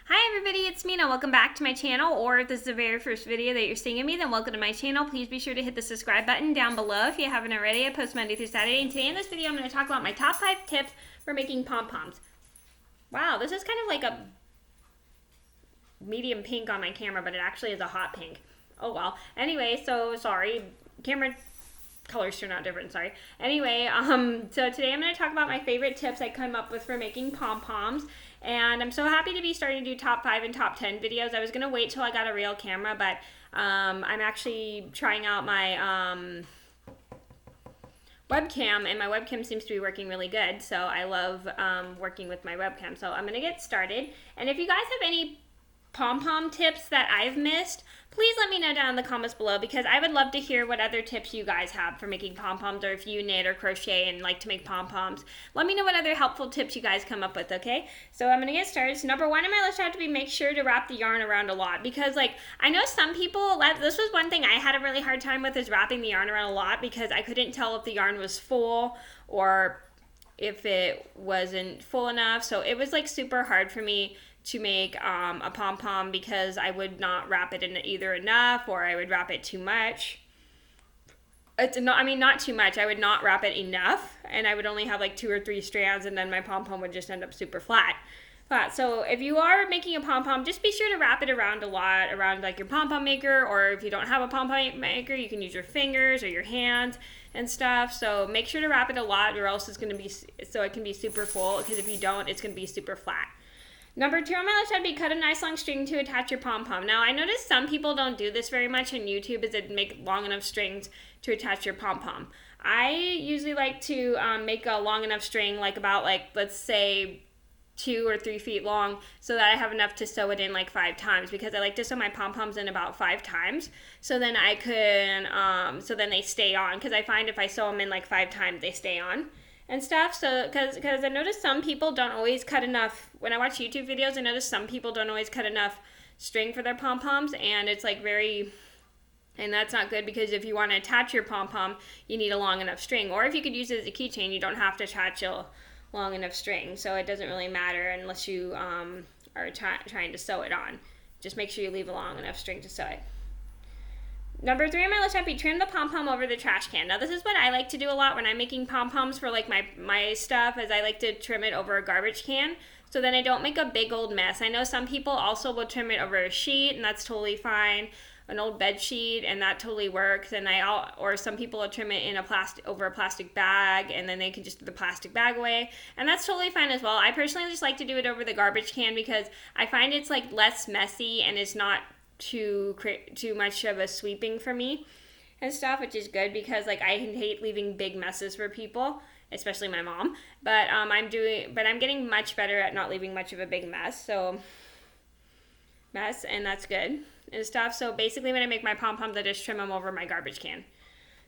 Hi everybody, it's Mena. Welcome back to my channel, or if this is the very first video that you're seeing of me, then welcome to my channel. Please be sure to hit the subscribe button down below if you haven't already. I post Monday through Saturday, and today in this video I'm going to talk about my top 5 tips for making pom-poms. Wow, this is kind of like a medium pink on my camera, but it actually is a hot pink. Oh well. Anyway, so sorry. Camera colors turn out different, sorry. Anyway, so today I'm going to talk about my favorite tips I come up with for making pom-poms. And I'm so happy to be starting to do top 5 and top 10 videos. I was going to wait till I got a real camera, but I'm actually trying out my webcam, and my webcam seems to be working really good. So I love working with my webcam. So I'm going to get started. And if you guys have any pom-pom tips that I've missed, please let me know down in the comments below, because I would love to hear what other tips you guys have for making pom-poms, or if you knit or crochet and like to make pom-poms. Let me know what other helpful tips you guys come up with, okay? So I'm going to get started. So number 1 on my list have to be make sure to wrap the yarn around a lot, because like I know some people, this was one thing I had a really hard time with, is wrapping the yarn around a lot, because I couldn't tell if the yarn was full or if it wasn't full enough. So it was like super hard for me to make a pom-pom, because I would not wrap it in either enough, or I would wrap it too much. Not too much. I would not wrap it enough, and I would only have like 2 or 3 strands, and then my pom-pom would just end up super flat. So if you are making a pom-pom, just be sure to wrap it around a lot, around like your pom-pom maker, or if you don't have a pom-pom maker, you can use your fingers or your hands and stuff. So make sure to wrap it a lot, or else it's going to be, so it can be super full, because if you don't, it's going to be super flat. Number 2 on my list would be cut a nice long string to attach your pom-pom. Now, I noticed some people don't do this very much on YouTube, is to make long enough strings to attach your pom-pom. I usually like to make a long enough string, like about let's say 2 or 3 feet long, so that I have enough to sew it in like 5 times, because I like to sew my pom-poms in about 5 times, so then I can, so then they stay on, because I find if I sew them in like 5 times, they stay on and stuff. So because I noticed some people don't always cut enough. When I watch YouTube videos, I notice some people don't always cut enough string for their pom-poms, and it's like and that's not good, because if you want to attach your pom-pom, you need a long enough string. Or if you could use it as a keychain, you don't have to attach a long enough string, so it doesn't really matter unless you are trying to sew it on. Just make sure you leave a long enough string to sew it. Number 3 on my list would be trim the pom-pom over the trash can. Now, this is what I like to do a lot when I'm making pom-poms for like my stuff, is I like to trim it over a garbage can, so then I don't make a big old mess. I know some people also will trim it over a sheet, and that's totally fine, an old bed sheet, and that totally works. And or some people will trim it in over a plastic bag, and then they can just throw the plastic bag away, and that's totally fine as well. I personally just like to do it over the garbage can, because I find it's like less messy, and it's not too much of a sweeping for me and stuff, which is good, because like I hate leaving big messes for people, especially my mom. But I'm getting much better at not leaving much of a big mess, and that's good and stuff. So basically, when I make my pom-poms, I just trim them over my garbage can.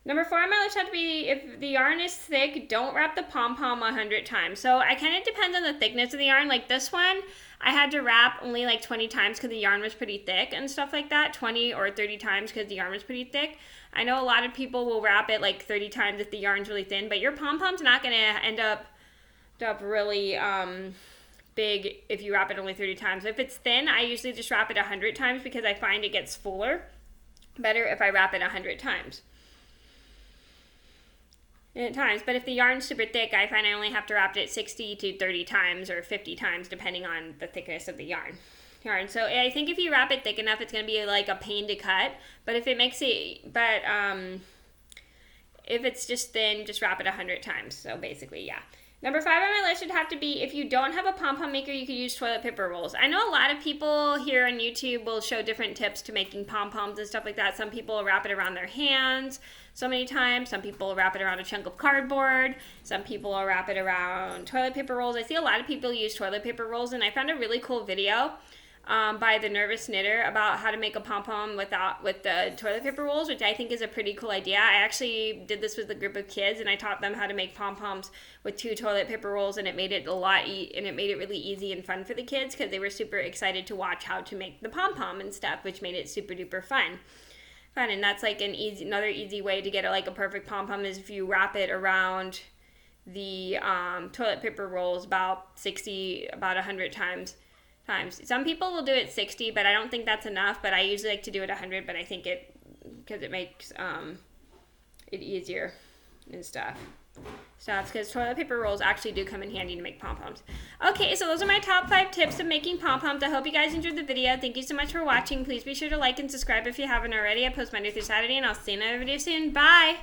Number 4 on my list had to be, if the yarn is thick, don't wrap the pom-pom 100 times. So I kind of depends on the thickness of the yarn. Like this one, I had to wrap only like 20 times because the yarn was pretty thick and stuff like that. 20 or 30 times because the yarn was pretty thick. I know a lot of people will wrap it like 30 times if the yarn's really thin, but your pom-pom's not going to end up really big if you wrap it only 30 times. If it's thin, I usually just wrap it 100 times, because I find it gets fuller better if I wrap it 100 times. But if the yarn's super thick, I find I only have to wrap it 60 to 30 times or 50 times, depending on the thickness of the yarn. So I think if you wrap it thick enough, it's going to be like a pain to cut. But if it's just thin, just wrap it 100 times. So basically, yeah. Number 5 on my list would have to be, if you don't have a pom-pom maker, you could use toilet paper rolls. I know a lot of people here on YouTube will show different tips to making pom-poms and stuff like that. Some people will wrap it around their hands so many times. Some people will wrap it around a chunk of cardboard. Some people will wrap it around toilet paper rolls. I see a lot of people use toilet paper rolls, and I found a really cool video by the Nervous Knitter about how to make a pom-pom with the toilet paper rolls, which I think is a pretty cool idea. I actually did this with a group of kids, and I taught them how to make pom-poms with 2 toilet paper rolls, and it made it really easy and fun for the kids, because they were super excited to watch how to make the pom-pom and stuff, which made it super duper fun. And that's like another easy way to get a perfect pom-pom, is if you wrap it around the toilet paper rolls about 100 times times. Some people will do it 60, but I don't think that's enough. But I usually like to do it 100, but I think because it makes it easier and stuff. So that's because toilet paper rolls actually do come in handy to make pom-poms. Okay, so those are my top 5 tips of making pom-poms. I hope you guys enjoyed the video. Thank you so much for watching. Please be sure to like and subscribe if you haven't already. I post Monday through Saturday, and I'll see you in another video soon. Bye!